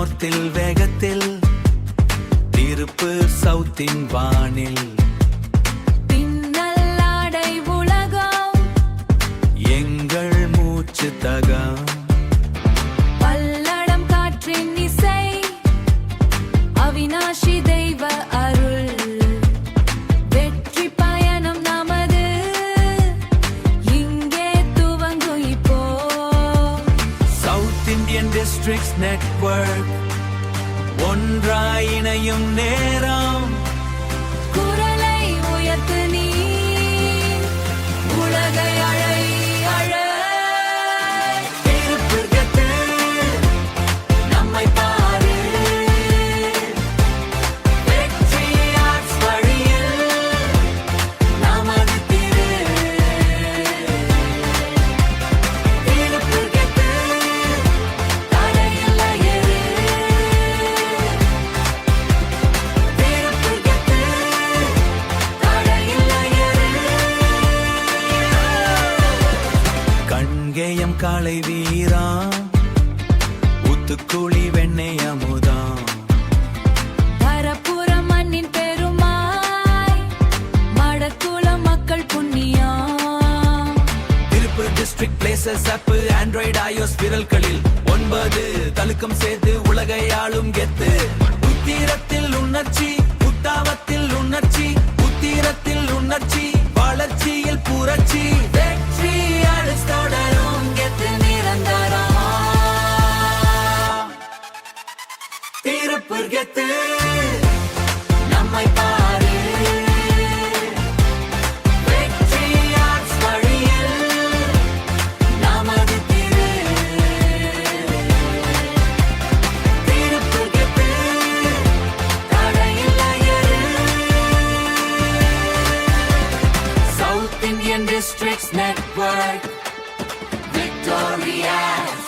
நார்த்தில் வேகத்தில் திருப்பு சவுத்தின் வானில் பின்னல்லாடை உலகம் எங்கள் மூச்சு தகம் பல்லடம் காற்றின் இசை அவினாஷி தெய்வ அருள் வெற்றி பயணம் நமது இங்கே துவங்கும் இப்போ சவுத் இந்தியன் டிஸ்ட்ரிக்ட்ஸ் நெட்வொர்க் ஒன்றாய் இணையும் நேரம் குரலை உயர்த்து நீ உலகை அழை அழ திருப்புகத்து நம்மை பாரு வெற்றி ஆர்ட்ஸ் வழியில் நமது திரு திருப்புகத்து தடையில்லை எரு திருப்புகத்து தடையில்லை எரு கண்கேயம் காளை வீரா ஊத்துக்குழி வெண்ணெய் அமுதா பரப்புறம் மண்ணின் பெருமாய் மடக்குள மக்கள் புண்ணியா திருப்பூர் டிஸ்ட்ரிக்ட் பிளேசஸ் அப் ஆண்ட்ராய்டு iOS விரல்களில் 9 தலுக்கம் சேர்த்து உலகை ஆளும் கெத்து உத்திரத்தில் உணர்ச்சி உத்தாவத்தில் உணர்ச்சி உத்திரத்தில் உணர்ச்சி வளர்ச்சியில் புரட்சி வெற்றி அடுத்தொடரும் கெத்து நிரந்தரம் திருப்பூர் கெத்து நம்மை பாரு வெற்றி ஆர்ட்ஸ் வழியில் நமது திரு திருப்பூர் கெத்து தடையில்லை எரு South Indian Districts Network Victorious